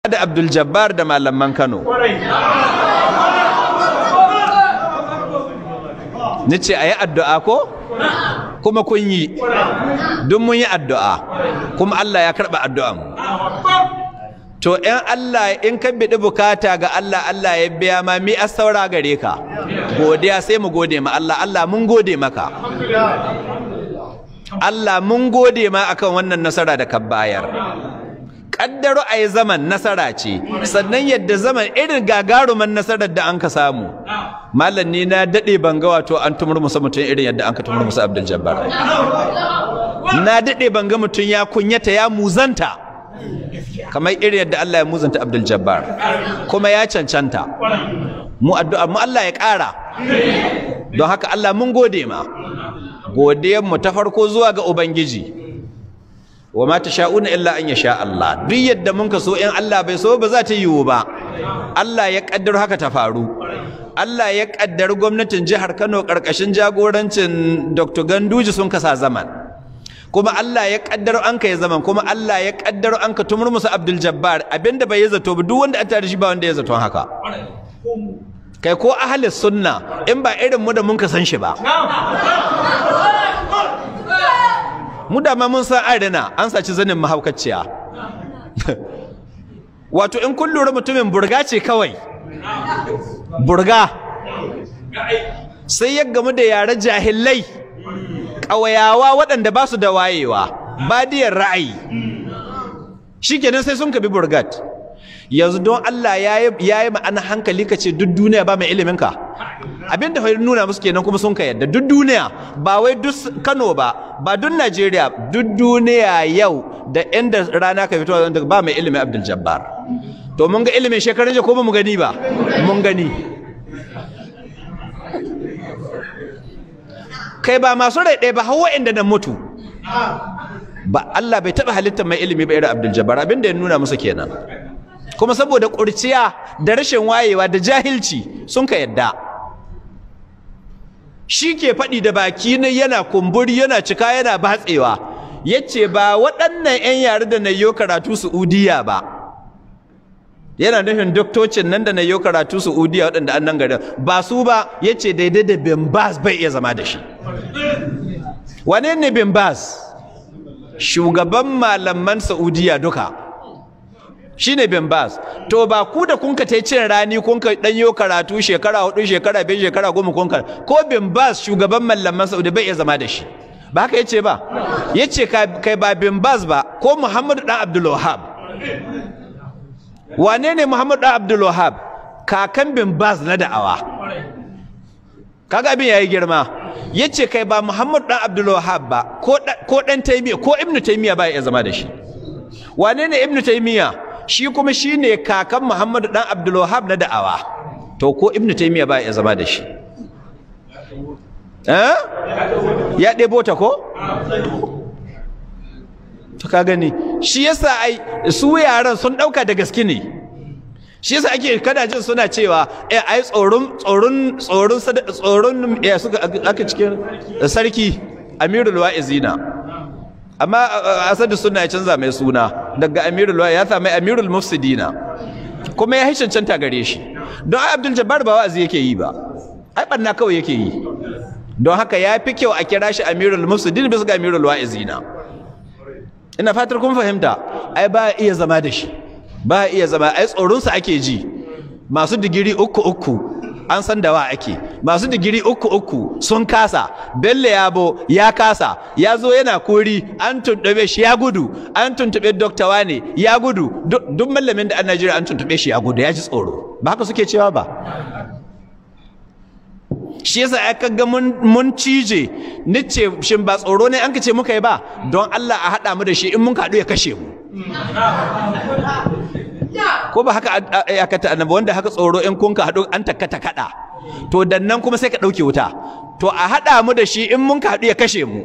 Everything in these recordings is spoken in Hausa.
da Abduljabbar da malaman Kano. Nace ayi addu'a ko? Kuma kun yi. Duk mun yi addu'a. Kuma Allah ya karba addu'an mu. To in ka bidi bukata ga Allah, Allah ya biya ma mi saura gare ka. Godiya sai mu gode ma Allah. Allah mun gode maka. Allah mun gode ma akan wannan nasara da ka bayar. Kaddaro a yi zaman nasara ce, sannan yadda zaman irin gagaruman nasarar da an ka samu. Malam ni na daɗe banga wato an tumur musa mutum irin yadda an ka tumur musa Abduljabbar. Na daɗe banga mutum ya kunyata ya muzanta, kamar irin yadda Allah ya muzanta Abduljabbar. Kuma ya cancanta. Mu addu'a mu Allah ya ƙara. Don haka Allah mun gode ma. Godiyar mu ta farko zuwa ga Ubangiji. Wa ma tasha'una illa an yasha Allah. Duk yadda mun ka so in Allah bai so ba za ta yiwu ba. Allah ya kaddar haka ta faru. Allah ya kaddar gwamnatin jihar Kano karkashin jagorancin Dr. Ganduji sun kasa zaman. Kuma Allah ya kaddar an kai zaman, kuma Allah ya kaddar an ka tumur musu Abduljabbar, abinda bai zato ba, duk wanda an tare shi ba wanda ya zato haka. Kai ko ahli sunna in ba irin mu da mun ka san shi ba. Mu da ma mun san arena an saci zanin mahaukaciya. Wato in kun lura mutumin burga ce kawai. Burga. Sai ya gamu da yare jahilai, ƙawayawa waɗanda ba su da wayewa, badiyar ra'ayi. Shikenan sai sun kabi burgat. Yanzu don Allah ya yi ma'ana hankali ka ce duk duniya ba mai ilimin ka. Abin da nuna musu kenan kuma sun ka yadda duk duniya, ba wai duk Kano ba duk Najeriya, duk duniya yau da inda rana ka fito ba mai ilimin Abduljabbar. To mun ga ilimin shekarun jiya ko ba mu gani ba? Mun gani. Kai ba masu rai ɗaya ba hawa inda na mutu. Ba Allah bai taɓa halittar mai ilimi ba irin Abduljabbar, abin da ya nuna musu kenan. Kuma saboda ƙurciya da rashin wayewa da jahilci sun ka yadda. Shi ke faɗi da baki ne yana kumburi yana cika yana batsewa, yace ba waɗannan 'yan yare da na yi karatu Saudiya ba, yana nufin doktocin nan da na yi karatu Saudiya waɗanda an nan garin ba su ba, yace daidai da Bin Baz bai iya zama da shi. Wane ne Bin Baz? Shugaban malaman Saudiya duka shine Bin Baz. To ba ku da kun ka tai cin rani kun ka dan yo karatu shekara 4 shekara 5 shekara 10 kun ka ko Bin Baz shugaban mallaman Saudi bai iya zama da shi ba haka yace ba, yace kai ba Bin Baz ba ko Muhammad dan Abdul Wahhab. Wane ne Muhammad dan Abdul Wahhab? Kakan Bin Baz na da'awa. Kaga abin yayi girma. Yace kai ba Muhammad dan Abdul Wahhab ba ko dan Taymiya ko Ibn Taymiya ba ya zama da shi. Wane ne Ibn Taymiya? Shi kuma shi ne kakan Muhammadu ɗan Abdulwahab na da'awa. To ko Ibn Taymiyyah ba ya zama da shi. Ya ɗebo ta ko? To ka gani, shi yasa ai su yaran sun ɗauka da gaske ne. Shi yasa ake kada jin suna cewa ai tsoron suka aka cikin sarki Amirul Wa'izina. Amma Asadu suna ya canza mai suna daga Amirul ya sami Amirul Mufsidina, kuma ya cancanta gare shi. Don ai Abduljabbar ba wa'azi yake yi ba, ai banna kawai yake yi. Don haka ya fi kyau a kira shi Amirul Mufsidin bisa ga Amirul Wa'izina. Ina fatar kun fahimta. Ai ba iya zama da shi, ba iya zama, ai tsoronsa ake ji. Masu digiri 3 an san da wa ake, masu digiri 3 sun kasa. Bello Yabo ya kasa, ya zo yana kori, an tuntuɓe shi ya gudu, an tuntuɓe Dr. Wane ya gudu, duk mallamin da an Najeriya an tuntuɓe shi ya gudu, ya ji tsoro. Ba haka suke cewa ba? Shi yasa aka ga mun cije, nice shin ba tsoro ne an ka ce muka yi ba, don Allah a haɗa mu da shi in mun haɗu ya kashe mu. Ko ba haka aka ta annabi wanda haka tsoro in kun ka haɗu an takkata kaɗa, to dan nan kuma sai ka ɗauke wuta. To a haɗa mu da shi in mun ka haɗu ya kashe mu.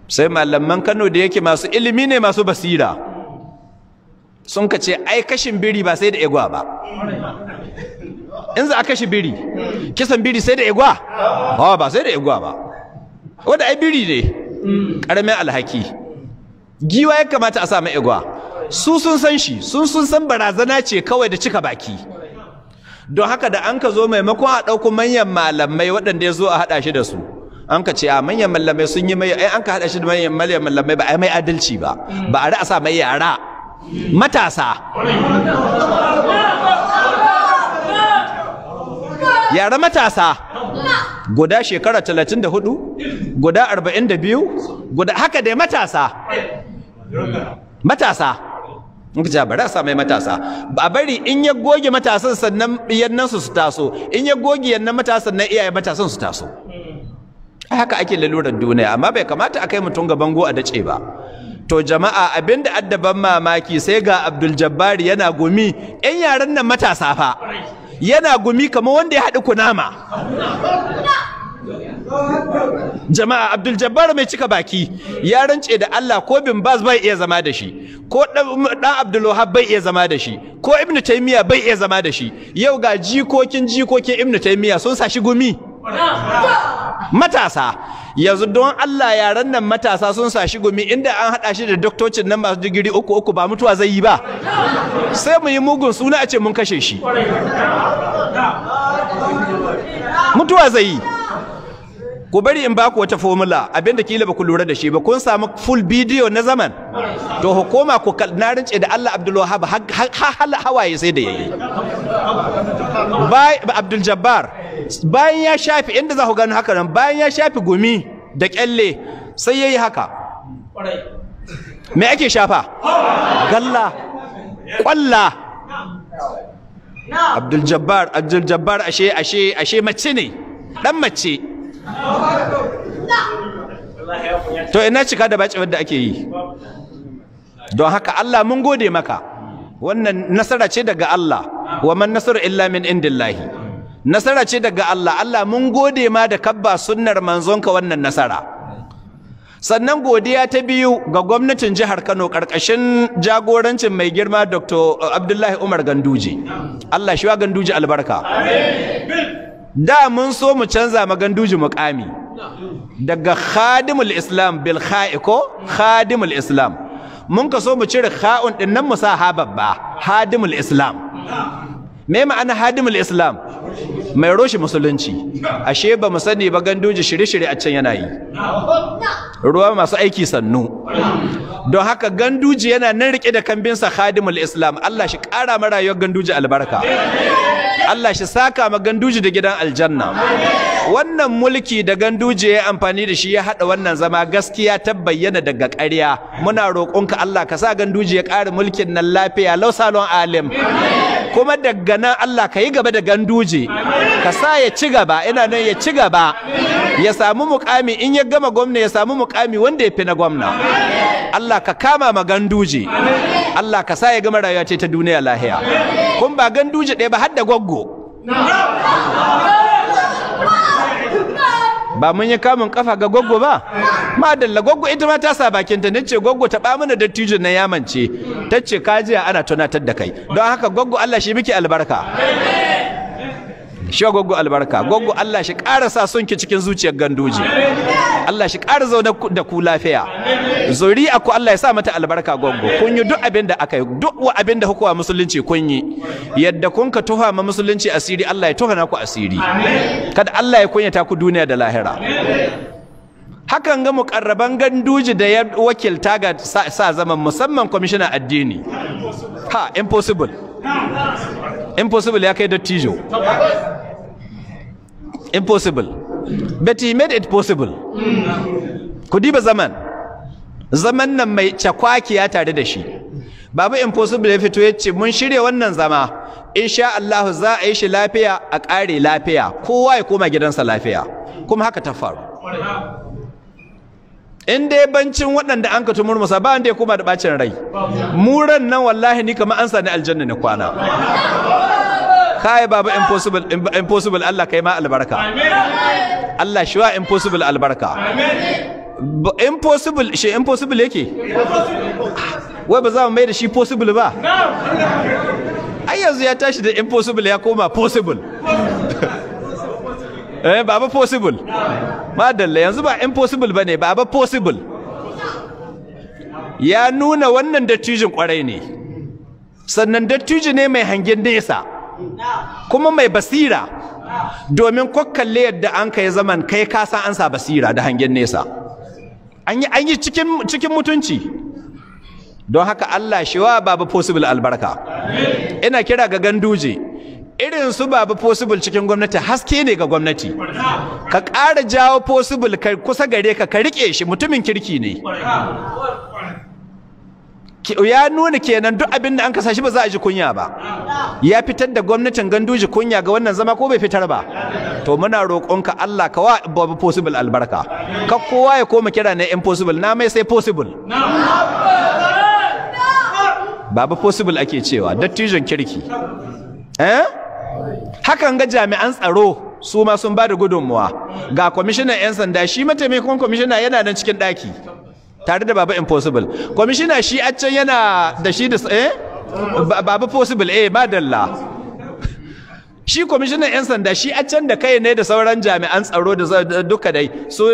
Sai malaman Kano da yake masu ilimi ne masu basira sun ka ce ai kashin biri ba sai da igwa ba. In za a kashe biri, kisan biri sai da igwa? Ba sai da igwa ba. Wanda ai biri ne ƙaramin alhaki. Giwa ya kamata a sa mai igwa. su sun san shi sun san barazana ce kawai da cika baki. Don haka da an ka zo maimakon a ɗauko manyan malamai waɗanda ya zo a haɗa shi da su, an ka ce a manyan malamai sun yi mai, an ka haɗa shi da manyan malamai ba a yi mai adalci ba, ba a ra'asa mai yara matasa. Yara matasa guda shekara 34, guda 42, guda haka dai matasa. In ka bari a sa mai matasa, ba bari in ya goge matasan sannan yannan su taso, in ya goge yannan matasan nan iyaye matasan su taso. Haka ake lalurar duniya, amma bai kamata a kai mutum ga bango a dace ba. To jama'a abinda addaban mamaki sai ga Abduljabbar yana gumi, ƴan yaran nan matasa fa yana gumi kamar wanda ya haɗu kunama. Jama'a Abduljabbar mai cika baki ya rance da Allah ko bin Baz bai iya zama da shi, ko dan Abdulwahab bai iya zama da shi, ko Ibn Taymiyyah bai iya zama da shi. Yau ga jikokin Ibn Taymiyyah sun sa shi gumi. Matasa yanzu don Allah yaran nan matasa sun sa shi gumi, inda an hada shi da doktocin nan masu digiri 3 ba mutuwa zai yi ba. Sai mu yi mugun suna a ce mun kashe shi. Mutuwa zai yi. Ku bari in baku wata formula abinda kila ba ku lura da shi ba, kun samu full video na zaman to hukuma ku na rince da Allah Abdulwahab hawaye sai da yayi. Abduljabbar bayan ya shafi, inda za ku gano haka nan, bayan ya shafi gumi da kyalle sai yayi haka. Me ake shafa? Galla, kwalla. Abduljabbar ashe mace ne, dan mace. To ina cika da baci wadda ake yi. Don haka Allah mun gode maka, wannan nasara ce daga Allah, wa man nasru illa min indillahi. Nasara ce daga Allah. Allah mun gode ma da kabba sunnar manzonka wannan nasara. Sannan godiya ta biyu ga gwamnatin jihar Kano karkashin jagorancin mai girma Dr. Abdullahi Umar Ganduje. Allah shi wa Ganduje albarka. Da mun so mu canza ma Ganduje muƙami daga khadimul Islam bil kha'iko khadimul Islam, mun ka so mu cire kha'un din nan mu sa ha babba, hadimul Islam. Me ma'ana hadimul Islam? Mai roshi musulunci. Ashe ba mu sani ba Ganduje shirye-shirye a can yana yi, ruwa masu aiki sannu. Don haka Ganduje yana nan rike da kambinsa khadimul Islam. Allah shi ƙara ma rayuwar Ganduje albarka, Allah shi saka ma Ganduje da gidan aljanna. Wannan mulki da Ganduje ya amfani da shi ya hada wannan zama, gaskiya ta bayyana daga ƙarya. Muna roƙonka Allah ka sa Ganduje ya ƙara mulkin nan lafiya lau salon alim. Kuma daga nan Allah ka yi gaba da Ganduje, ka sa ya ci gaba, ina nan ya ci gaba, ya samu mukami, in ya gama gwamna ya samu mukami wanda ya fi na gwamna. Allah ka kama ma Ganduje, Allah ka sa ya gama rayuwa ce ta duniya lahiya. Kun ba Ganduje ɗaya ba har da gwaggo. Ba mun yi kamun kafa ga gwaggo ba? Madalla gwaggo ita ma ta sa bakinta, nace gwaggo ta ba mana dattijo na yamance, tace kajiya ana tunatar da kai. Don haka gwaggo Allah shi miki albarka. Shi gwaggo albarka. Gwaggo Allah shi ƙara sa sonki cikin zuciyar Ganduje. Allah shi ƙara zauna da ku lafiya. Zuri'a ku Allah ya sa mata albarka gwaggo. Kun yi duk abin da aka yi, duk abin da hukuma musulunci kun yi. Yadda kun ka tuha ma musulunci asiri, Allah ya tuha naku asiri. Kada Allah ya kunyata ku duniya da lahira. Hakan ga mukarraban Ganduje da ya wakilta ga sa zaman, musamman kwamishinan addini. Ha, impossible. Impossible ya kai dattijo. Impossible. But he made it possible. Ku diba zaman nan mai cakwakiya tare da shi. Babu impossible ya fito ya ce mun shirya wannan zama, insha Allah za a yi shi lafiya, a ƙare lafiya, kowa ya koma gidansa lafiya. Kuma haka ta faru. In dai bancin waɗanda an ka tumurmusa ba wanda ya koma da bacin rai. Muran nan wallahi ni kamar an sani aljanna ne kwana. Kai babu impossible Allah kai ma albarka. Allah shi wa impossible albarka. Impossible shi impossible yake. Wai ba za mu mai da shi possible ba? Ai yanzu ya tashi da impossible ya koma possible. Baba possible. Madalla yanzu ba impossible bane, baba possible. ya nuna wannan dattijin kwarai ne, sannan dattijo ne mai hangen nesa kuma mai basira, domin kwakkalle yadda an kai zaman kai ka san an sa basira da hangen nesa, an yi cikin mutunci. Don haka Allah shi wa babu possible albarka. Ina kira ga Ganduje, irin su babu possible cikin gwamnati haske ne ga gwamnati, ka ƙara jawo possible kai kusa gare ka rike shi, mutumin kirki ne. Ya nuna kenan duk abin da an kasa shi ba za a ji kunya ba. Ya fitar da gwamnatin Ganduje kunya ga wannan zama ko bai fitar ba? To muna roƙonka Allah ka wa babu possible albarka, ka kowa ya koma kira na impossible, na mai sai possible. Babu possible ake cewa, dattijon kirki. Hakan ga jami'an tsaro su ma sun ba da gudunmuwa. Ga kwamishinan 'yan sanda, shi mataimakon kwamishina yana nan cikin ɗaki tare da babu impossible. Kwamishina shi a can yana da shi da babu possible, madalla. Shi kwamishinan 'yan sanda shi a can da kai ne da sauran jami'an tsaro da duka dai su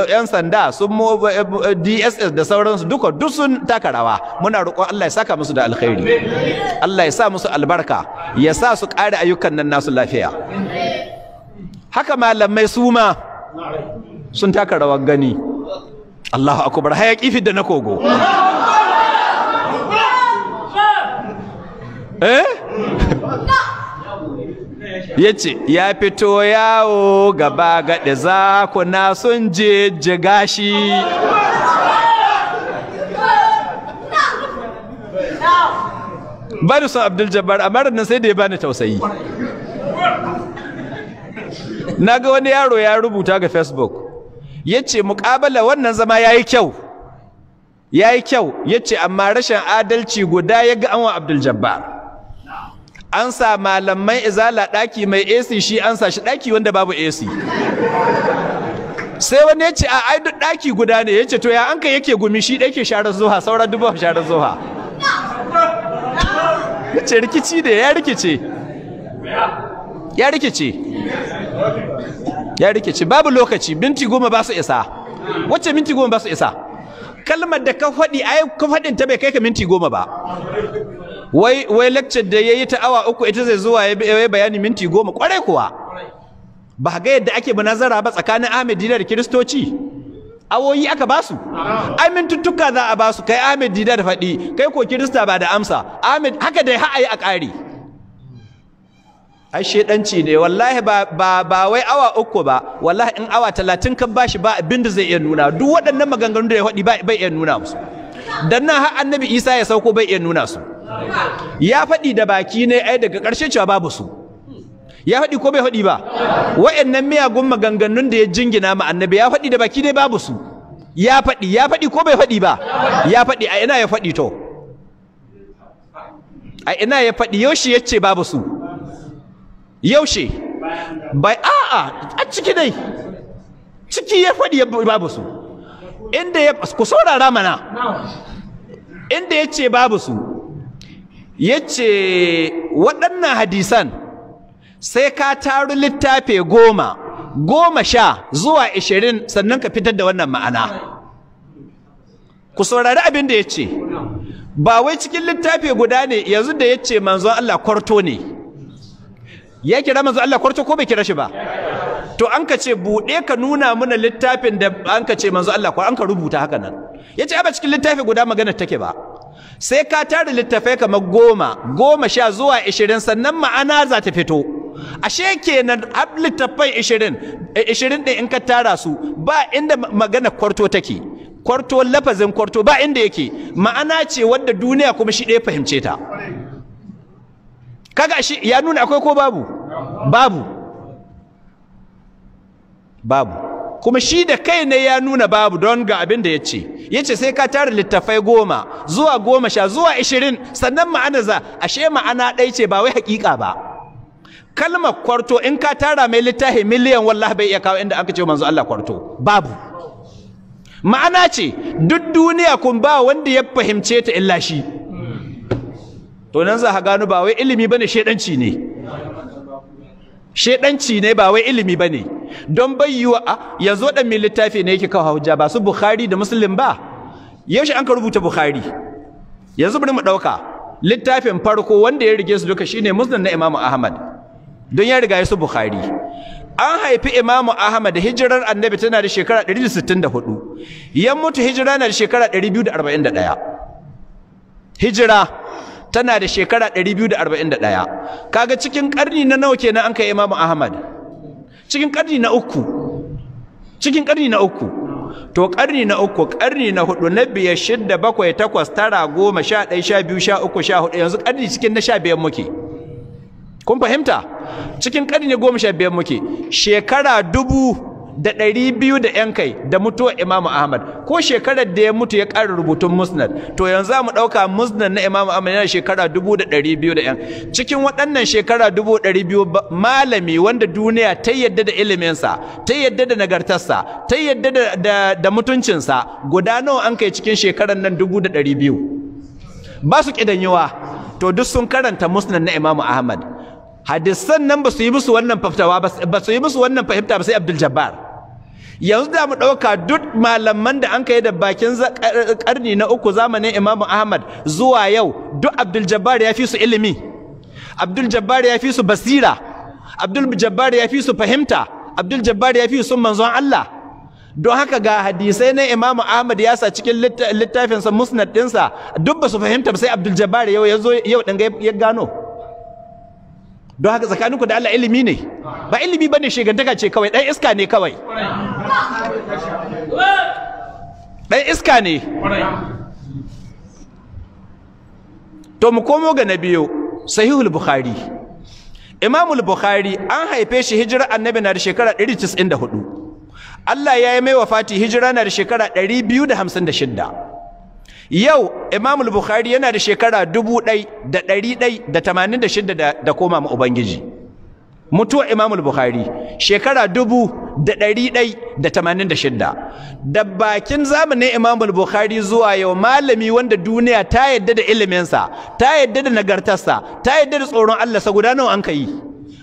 'yan sanda su DSS da sauransu duka duk sun taka rawa. Muna roƙon Allah ya saka musu da alkhairi, Allah ya sa musu albarka, ya sa su ƙare ayyukan nan nasu lafiya. Haka malamai su ma sun taka rawar gani. Allahu akbar, hayaki fi da na kogo. Yace ya fito yawo gaba gaɗe zakuna sun jijjiga shi. Bani son Abduljabbar, amma nan sai da ya bani tausayi. Naga wani yaro ya rubuta ga Facebook, yace mukabala wannan zama yayi kyau, yace amma rashin adalci guda yaga an wa Abduljabbar. An sa malamai izala daki mai AC, shi an sa shi daki wanda babu AC. Sai wani yace a ai duk daki guda ne, yace to ya an kai yake gumi shi dake sharar zuha, saura dubu sharar zuha. Yace rikici da ya rikice, babu lokaci, minti 10 ba su isa. Wacce minti 10 ba su isa? Kalmar da ka faɗi ai ka faɗin ta bai kai ka minti 10 ba. Wai lecture da yayi ta awa 3 ita zai zuwa ya bayani minti 10, kwarai kuwa. Ba ga yadda ake munazara ba tsakanin Ahmed Dida da Kiristoci? Awoyi aka basu. Ai mintuttuka za a basu, kai Ahmed Dida da faɗi, kai ko Kirista ba da amsa. Ahmed haka dai har ayi a ƙari. Ai shedanci ne wallahi, ba wai awa 3 ba, wallahi in awa 30 kan bashi ba abin da zai iya nuna. Duk waɗannan maganganun da ya faɗi bai iya nuna musu. Dan nan har Annabi Isa ya sauko bai iya nuna su. Ya faɗi da baki ne ai daga ƙarshe cewa babu su. Ya faɗi ko bai faɗi ba? Wa'annan miyagun maganganun da ya jingina ma Annabi ya faɗi da baki ne babu su. Ya faɗi ko bai faɗi ba? Ya faɗi, a ina ya faɗi to? A ina ya faɗi, yaushe yace babu su? Yaushe? Bai a ciki dai. Ciki ya faɗi babu su. Inda ya ku saurara mana. Inda yace babu su. Yace waɗannan hadisan sai ka taru littafi 10, 10 zuwa 20 sannan ka fitar da wannan ma'ana. Ku saurari abin da yace. Ba wai cikin littafi guda ne yanzu da yace manzon Allah kwarto ne. Ya kira manzon Allah kwarto ko bai kira shi ba? To an ka ce buɗe ka nuna mana littafin da an ka ce manzon Allah an ka rubuta haka nan. Yace ba cikin littafi guda magana take ba. Sai ka tara littafai kamar 10, 10 zuwa 20 sannan ma'ana za ta fito. Ashe kenan littafai 20 ɗin in ka tara su ba inda magana kwarto take. Kwarto, lafazin kwarto ba inda yake, ma'ana ce wadda duniya kuma shi ɗaya fahimce ta. Kaga shi ya nuna akwai ko babu kuma shi da kai ne ya nuna babu, don ga abin da yace sai ka tara littafai 10 zuwa 10 zuwa 20 sannan ma'ana za, ashe ma'ana ɗaya ce ba wai hakika ba. Kalmar kwarto in ka tara mai littafi miliyan wallahi bai iya kawo inda aka ce manzo Allah kwarto, babu. Ma'ana ce duk duniya kun ba wanda ya fahimce ta illa shi. To nan za ka gano ba wai ilimi bane, shedanci ne ba wai ilimi bane. Don bayyuwa yanzu wadan mai littafi ne yake kawo hujja ba su Bukhari da Muslim ba. yaushe an ka rubuta Bukhari yanzu bari mu ɗauka littafin farko wanda ya rige su duka shine Musnad na Imam Ahmad don ya riga su Bukhari. An haifi Imam Ahmad hijirar Annabi tana da shekara 164, ya mutu hijira na da shekara 241. Hijira tana da shekara 241. Kaga cikin karni na nawa kenan an kai Imam Ahmad? Cikin karni na uku. Cikin karni na uku. To karni na uku, karni na hudu, na biyar, shidda, bakwai, takwas, tara, goma, 11, 12, 13, 14, yanzu karni cikin na 15 muke. Kun fahimta? Cikin karni 15 muke. Shekara 200 da yan kai da mutuwar Imam Ahmad, ko shekarar da ya mutu ya ƙara rubutun Musnad. To yanzu za mu ɗauka Musnad na Imam Ahmad yana shekara 200 da yan. Cikin waɗannan shekara 200 malami wanda duniya ta yadda da iliminsa, ta yadda da nagartarsa, ta yadda da mutuncinsa, guda nawa an kai cikin shekarar nan 200? Ba su ƙidanyewa. To duk sun karanta Musnad na Imam Ahmad. Hadisan nan ba su yi musu wannan fahimta ba su yi musu wannan fahimta ba sai Abduljabbar. Yanzu da mu ɗauka duk malaman da an kai da bakin ƙarni na uku zamanin Imam Ahmad zuwa yau, duk Abduljabbar ya fi su ilimi, Abduljabbar ya fi su basira, Abduljabbar ya fi su fahimta, Abduljabbar ya fi su manzon Allah. Don haka ga hadisai na Imam Ahmad ya sa cikin littafinsa Musnad ɗinsa, duk ba su fahimta ba sai Abduljabbar yau ɗin ya gano. Don haka tsakaninku da Allah ilimi ne, ba ilimi ba ne, shegantaka ce kawai, ɗan iska ne kawai, ɗan iska ne. To mu komo ga na biyu, Sahihul Bukhari. Imamul Bukhari an haife shi hijira Annabi na da shekara 194, Allah ya yi mai wafati hijira na da shekara 256. Yau Imam Bukhari yana da shekara 1186 da koma ma Ubangiji. Mutuwar Imam Bukhari shekara 1186. Da bakin zamanin Imam Bukhari zuwa yau, malami wanda duniya ta yadda da iliminsa, ta yadda da nagartarsa, ta yadda da tsoron Allah sa, guda nawa an kai?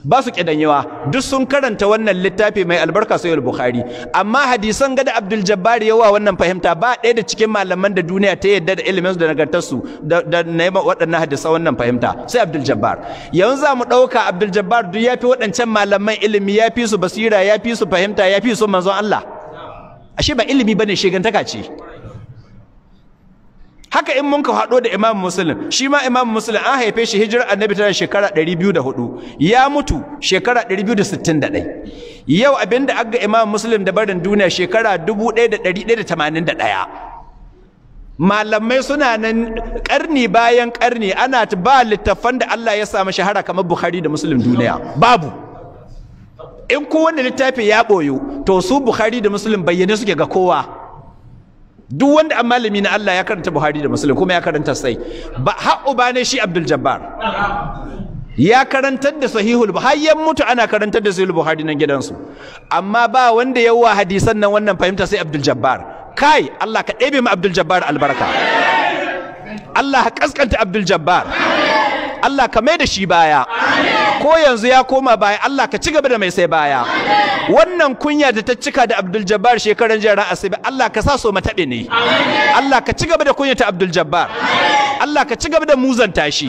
Ba su kidanyewa. Duk sun karanta wannan littafi mai albarka Sahih Bukhari, amma hadisan gada Abduljabbar yawa wannan fahimta ba ɗaya da cikin malaman da duniya ta yadda da iliminsu da nagartarsu da naima waɗannan hadisan wannan fahimta sai Abduljabbar. Yanzu za mu ɗauka Abduljabbar duk ya fi waɗancan malaman ilimi, ya fi su basira, ya fi su fahimta, ya fi su manzon Allah. Ashe ba ilimi bane, shegantaka ce. Haka in mun ka haɗo da Imam Muslim, shi ma Imam Muslim an haife shi hijirar Annabi tana shekara 204, ya mutu shekara 261. Yau abinda aga Imam Muslim da barin duniya shekara 1181. Malamai suna nan ƙarni bayan ƙarni, ana ba littafan da Allah ya samu shahara kamar Bukhari da Muslim duniya babu. In kowanne littafi ya ɓoyo, to su Bukhari da Muslim bayyane suke ga kowa. Duk wanda an malami na Allah ya karanta Buhari da Muslim kuma ya karanta sai ba har uba ne shi Abduljabbar ya karantar da Sahihul Buhari, har mutu ana karantar da Sahihul Buhari nan gidansu, amma ba wanda ya wa hadisan nan wannan fahimta sai Abduljabbar. Kai Allah ka ɗebe mu Abduljabbar albarka, Allah ka kaskanta Abduljabbar, Allah ka mai da shi baya, ko yanzu ya koma baya Allah ka ci gaba da mai sai baya. Wannan kunya da ta cika da Abduljabbar shekaran jiya ran Asibi, Allah ka sa so mataɓe ne, Allah ka ci gaba da kunyata Abduljabbar, Allah ka ci gaba da muzanta shi.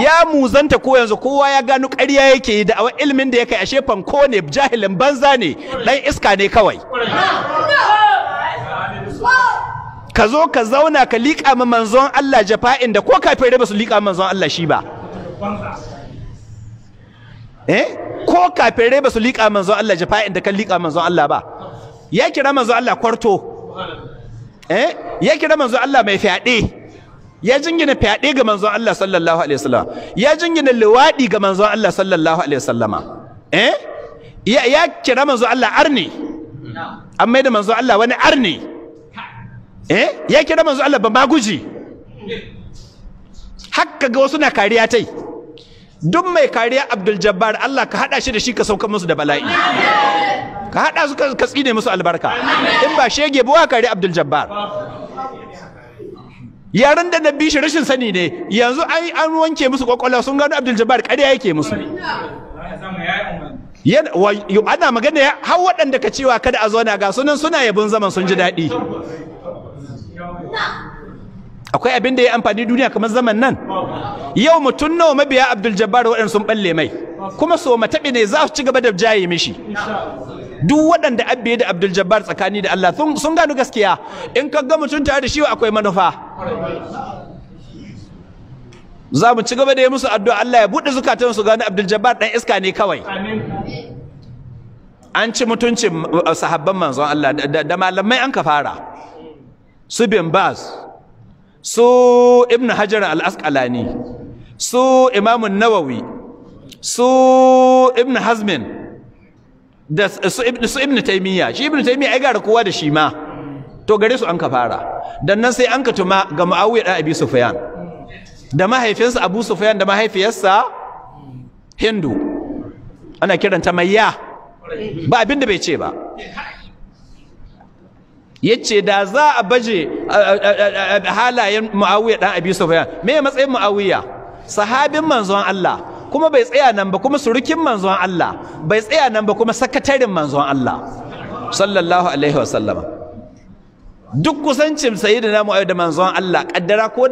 Ya muzanta ko yanzu kowa ya gano ƙarya yake yi, da awa ilimin da ya kai ashe fanko ne, jahilin banza ne, ɗan iska ne kawai. Ka zo ka zauna ka liƙa ma manzon Allah jafa'in da ko kafirai ba su liƙa manzon Allah shi ba. Ko kafirai ba su liƙa manzon Allah jafa'in da kan liƙa manzon Allah ba. Ya kira manzon Allah kwarto, ya kira manzon Allah mai fyaɗe, ya jingina fyaɗe ga manzon Allah sallallahu alaihi wasallam, ya jingina liwaɗi ga manzon Allah sallallahu alaihi wasallama. Ya kira manzon Allah arni, amma da manzon Allah wani arni. Ya kira manzon Allah ba maguji. Hakka ga wasu na kariya tai. Duk mai kariya Abduljabbar Allah ka hada shi da shi ka sauka musu da bala'i, ka hada su ka tsine musu albarka. In ba shege ba wa kariya Abduljabbar. Yaran da na bi shi rashin sani ne, yanzu an wanke musu kwakwalwa sun gano Abduljabbar ƙarya yake musu. Ana magana har waɗanda ka cewa kada a zo na ga sunan suna yabon zaman sun ji daɗi. akwai abin da ya amfani duniya kamar zaman nan? Yau mutum nawa mabiya Abduljabbar waɗanda sun balle mai, kuma so mataɓi ne za su ci gaba da jaye mishi. Duk waɗanda abbe da Abduljabbar tsakani da Allah sun gano gaskiya. In ka ga mutum tare da shi akwai manufa. Za mu ci gaba da yi musu addu'a Allah ya buɗe zukatan su gano Abduljabbar ɗan iska ne kawai. An ci mutuncin sahabban manzon Allah da malamai an ka fara. Su Bin Baz, su Ibn Hajar al-Asqalani, su Imam Nawawi, su Ibn Hazmin, da su Ibn Taymiyyah. Shi Ibn Taymiyyah ai gara kowa da shi ma. To gare su an ka fara. Dan nan sai an ka tuma ga Muawiya da Abi Sufyan. Da mahaifinsa Abu Sufyan da mahaifiyarsa Hindu. Ana kiranta Mayya. Ba abin da bai ce ba. Yace da za a baje halayen Muawiya dan Abi Sufyan, me ya matsayin Muawiya? Sahabin manzon Allah, kuma bai tsaya nan ba, kuma surukin manzon Allah, bai tsaya nan ba, kuma sakatarin manzon Allah sallallahu alaihi wasallam. Duk kusancin sayyidina Muawiya da manzon Allah, kaddara ko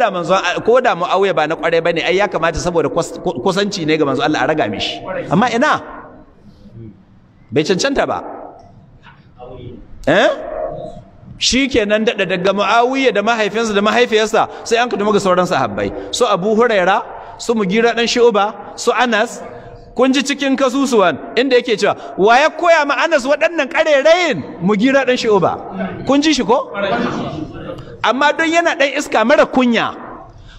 da Muawiya ba na kware bane, ai ya kamata saboda kusanci ne ga manzon Allah a raga mishi. Amma ina bai cancanta ba. Shi kenan daga Muawiya da mahaifinsa da mahaifiyarsa sai an ka ga sauran sahabbai, su Abu Huraira, su Mugira dan Shu'ba, su Anas. Kun ji cikin kasusuwan inda yake cewa wa ya koya ma Anas waɗannan ƙarerayin? Mugira dan Shu'ba. Kun ji shi ko? Amma don yana ɗan iska mara kunya,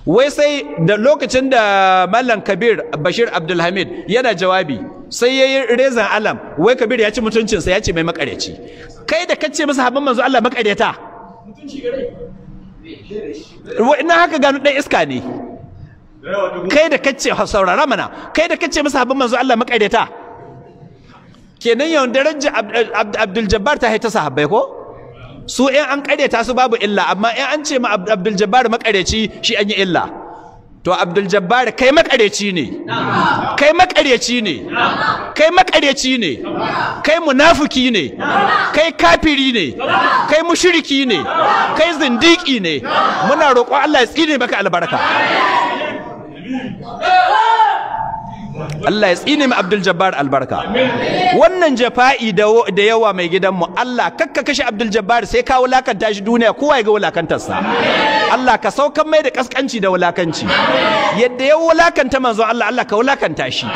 wai sai da lokacin da Mallam Kabir Bashir Abdulhamid yana jawabi, sai yayi rezan alam, wai Kabir ya ci mutuncinsa, ya ce mai makareci. Kai da kace masa habban manzo Allah makareta, ina haka gano ɗan iska ne. Kai da kace saurara mana, kai da kace masa habban manzo Allah makareta, kenan yawan daraja Abduljabbar ta haita sahabbai ko? Su in an ƙaryata su babu illa, amma in an ce ma Abduljabbar makareci shi an yi illa. To Abduljabbar kai makareci ne, kai makareci ne, kai makareci ne, kai munafiki ne, kai kafiri ne, kai mushriki ne, kai zindiki ne. Muna roƙo Allah ya tsine maka albarka. Allah ya tsine mu Abduljabbar albarka. Wannan jafa'i da yawa mai gidanmu, Allah kakka kashe Abduljabbar sai ka wulakanta shi duniya, kowa ya ga wulakantarsa. Allah ka saukan mai da kaskanci da wulakanci. Yadda ya wulakanta manzon Allah, Allah ka wulakanta shi.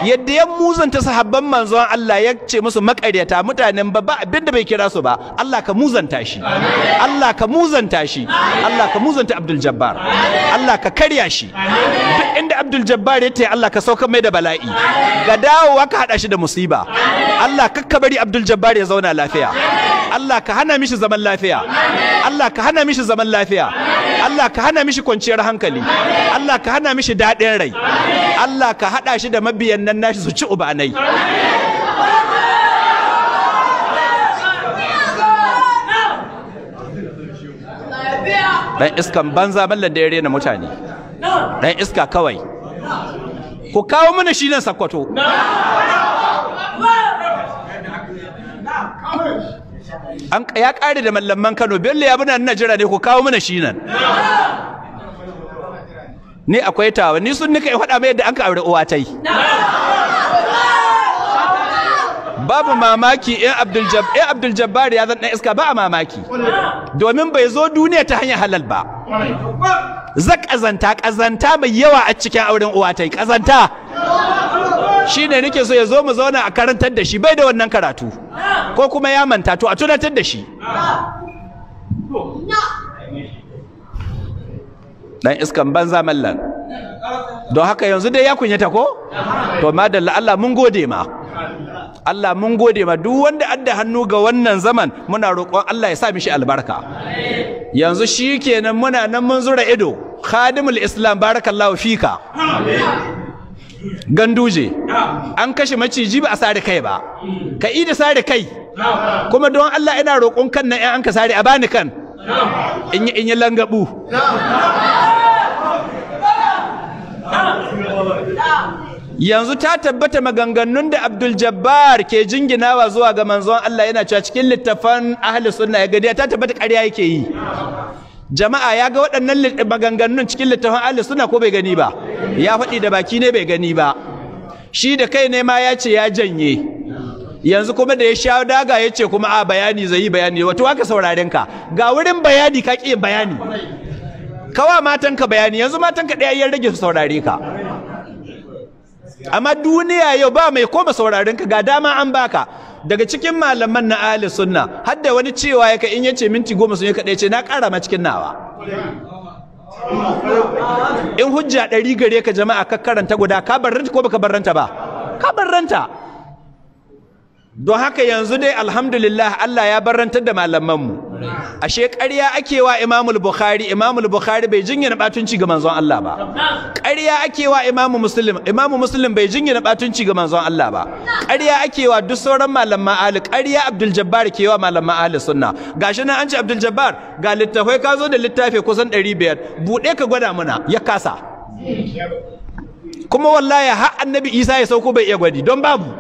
Yadda ya muzanta sahabban manzon Allah, ya ce musu makaryata, mutanen ba abinda bai kira su ba, Allah ka muzanta shi. Allah ka muzanta shi. Allah ka muzanta Abduljabbar. Allah ka karya shi. Duk inda Abduljabbar ya tayi, Allah ka saukan mai da bala'i. Ga dawowa ka hada shi da musiba. Allah kakka bari Abduljabbar ya zauna lafiya. Allah ka hana mishi zaman lafiya. Allah ka hana mishi zaman lafiya. Allah ka hana mishi kwanciyar hankali. Allah ka hana mishi daɗin rai. Allah ka haɗa shi da mabiyan nan nashi su ci ubanai. Dan iskan banza mallan da ya rena mutane. Dan iska kawai. Ku kawo mana shi nan Sakkwato. Ya ƙare da mallaman Kano, Bello ya buna nan jira ne, ku kawo mana shi nan. Ni akwai tawa, ni sun nika faɗa mai yadda an ka aure uwatai. Babu mamaki in Abduljabbar ya zan ɗan iska, ba a mamaki. Domin bai zo duniya ta hanyar halal ba. Ƙazanta mai yawa a cikin auren uwatai, ƙazanta. Shi ne nake so ya zo mu zauna a karantar da shi, bai da wannan karatu. Ko kuma ya manta, to a tunatar da shi. Dan iskan banza mallan. Don haka yanzu dai ya kunyata ko? To madalla, Allah mun gode ma. Allah mun gode ma, duk wanda adda hannu ga wannan zaman, muna roƙon Allah ya sa mishi albarka. Yanzu shi kenan muna nan mun zura ido. Khadimul Islam, barakallahu fika. Ganduje, an kashe maciji ba a sare kai ba. Ka da sare kai. Kuma don Allah ina roƙon kan nan in an ka sare a bani kan. In yi langabu. Yanzu ta tabbata maganganun da Abduljabbar ke jinginawa zuwa ga manzon Allah yana cewa cikin littafan ahli sunna ya gadiya, ta tabbata ƙarya yake yi. jama'a ya ga waɗannan maganganun cikin littafin Allah suna ko bai gani ba ya faɗi da baki ne bai gani ba shi da kai ne ma ya ce ya janye yanzu kuma da ya sha daga ya ce kuma a bayani zai yi bayani wato haka sauraren ka ga wurin bayani ka ƙi bayani kawa matanka bayani yanzu matanka ɗaya ya rage su saurare ka amma duniya yau ba mai koma sauraren ka ga dama an baka daga cikin malaman na ahli sunna har da wani cewa yake in yace minti 10 sun yi kadai ce na ƙara ma cikin nawa in hujja 100 gare ka jama'a ka karanta guda ka barranta ko baka barranta ba ka barranta don haka yanzu dai alhamdulillah Allah ya barrantar da malamanmu ashe ƙarya ake wa Imamul Bukhari bai jinyana batunci ga manzon Allah ba ƙarya ake wa Imamu Muslim bai jinyana batunci ga manzon Allah ba ƙarya ake wa duk sauran malaman ahli ƙarya Abduljabbar ke wa malaman ahli sunna gashi nan an ce Abduljabbar ga littafai ka zo da littafi kusan 500 bude ka gwada muna ya kasa kuma wallahi har annabi Isa ya sauko bai iya gwadi don babu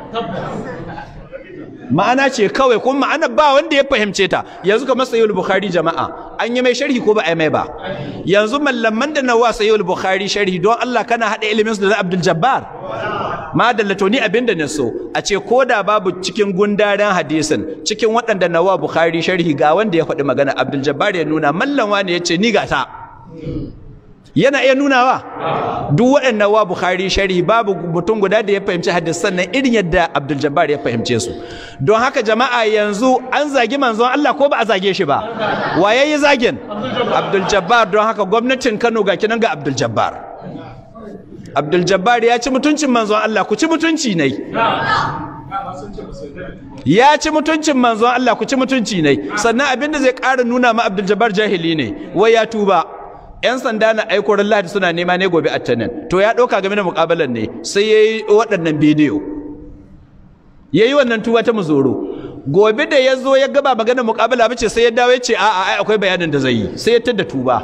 ma'ana ce kawai kuma ma'ana ba wanda ya fahimce ta yanzu kamar sayyid bukhari jama'a an yi mai sharhi ko ba a yi mai ba yanzu mallaman da nawa sayyid bukhari sharhi don Allah kana hada ilimin su da Abduljabbar ma dallato ni abinda ne so a ce koda babu cikin gundaren hadisin cikin waɗanda nawa bukhari sharhi ga wanda ya faɗi magana Abduljabbar ya nuna mallan wani ya ce ni ga ta yana iya nunawa duk waɗannan wa Bukhari sharhi babu mutum guda da ya fahimci hadisan nan irin yadda Abduljabbar ya fahimce su don haka jama'a yanzu an zagi manzon Allah ko ba a zage shi ba wa yayi zagin Abduljabbar don haka gwamnatin Kano ga kinan ga Abduljabbar ya ci mutuncin manzon Allah ku ci mutunci ne ya ci mutuncin manzon Allah ku ci mutunci ne sannan abinda zai ƙara nuna ma Abduljabbar jahili ne wai ya tuba 'yan sanda na aiko ran Lahadi suna nema ne gobe attanin to ya ɗauka game da muƙabalan ne sai ya yi waɗannan bidiyo ya yi wannan tuba ta muzoro gobe da ya zo ya gaba magana muƙabala bace sai ya dawo ya ce a'a ai akwai bayanin da zai yi sai ya tada tuba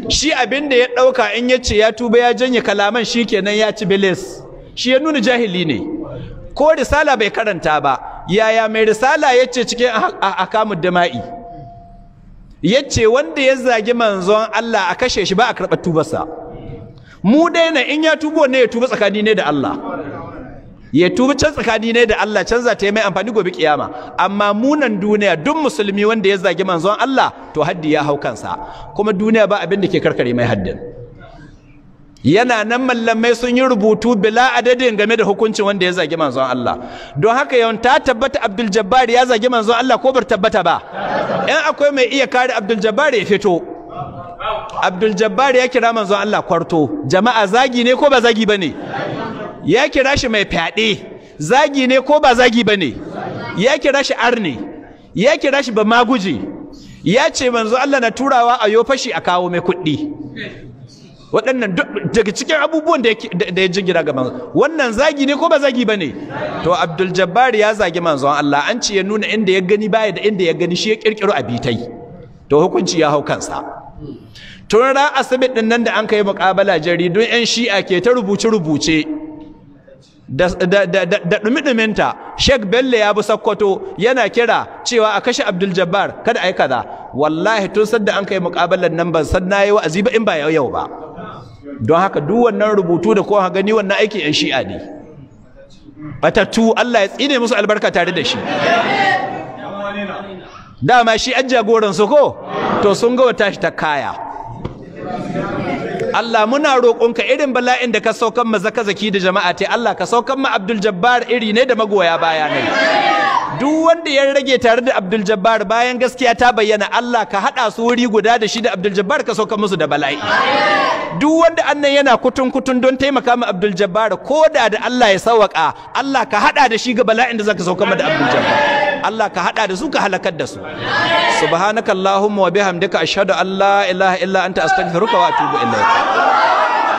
shi abin da ya ɗauka in ya ce ya tuba ya janye kalaman shi kenan ya ci bilis shi ya nuna jahili ne ko risala bai karanta ba yaya mai risala ya ce cikin akamud dama'i yace wanda ya zagi manzon Allah a kashe shi ba a karɓar tubarsa mu dai na in ya tubo ne ya tuba tsakani ne da Allah ya tuba can tsakani ne da Allah can za ta yi mai amfani gobe kiyama amma munan duniya duk musulmi wanda ya zagi manzon Allah to haddi ya hau kansa kuma duniya ba abin da ke karkare mai haddin yana nan mallamai sun yi rubutu bila adadin game da hukuncin wanda ya zagi manzon Allah don haka yawan ta tabbata Abduljabbar ya zagi manzon Allah ko bar tabbata ba in akwai mai iya kare Abduljabbar ya fito Abduljabbar ya kira manzon Allah kwarto jama'a zagi ne ko ba zagi bane ya kira shi mai fyaɗe zagi ne ko ba zagi bane ya kira shi arne ya kira shi ba maguje ya ce manzon Allah na turawa a yo fashi a kawo mai kuɗi waɗannan daga cikin abubuwan da ya jingira ga manzon wannan zagi ne ko ba zagi bane to Abduljabbar ya zagi manzon Allah an ce ya nuna inda ya gani baya da inda ya gani shi ya kirkiro abitai to hukunci ya hau kansa tun ran asibit din nan da an kai muƙabala jaridun yan shi'a ke ta rubuce da dumi-duminta Sheikh Bello ya bi Sokoto yana kira cewa a kashe Abduljabbar kada ai kaza wallahi tun sadda an kai muƙabalan nan ban san nayi wa'azi ba in ba yau ba don haka duk wannan rubutu da kowa gani wannan aiki yan shi'a ne batattu Allah ya tsine musu albarka tare da shi dama shi an jagoran su ko to sun ga wata shi ta kaya Allah muna roƙonka irin bala'in da ka saukan ma zaki da jama'a te Allah ka saukan ma Abduljabbar iri ne da magoya baya ne duk wanda ya rage tare da Abduljabbar bayan gaskiya ta bayyana Allah ka hada su wuri guda da shi da Abduljabbar ka saukan musu da bala'i duk wanda annan yana kutun don taimaka ma Abduljabbar ko da Allah ya sawaka Allah ka hada da shi ga bala'in da zaka saukan ma da Abduljabbar Allah ka hada da su ka halakar da su subhanakallahumma wa bihamdika ashhadu an la ilaha illa anta astaghfiruka wa atubu ilayk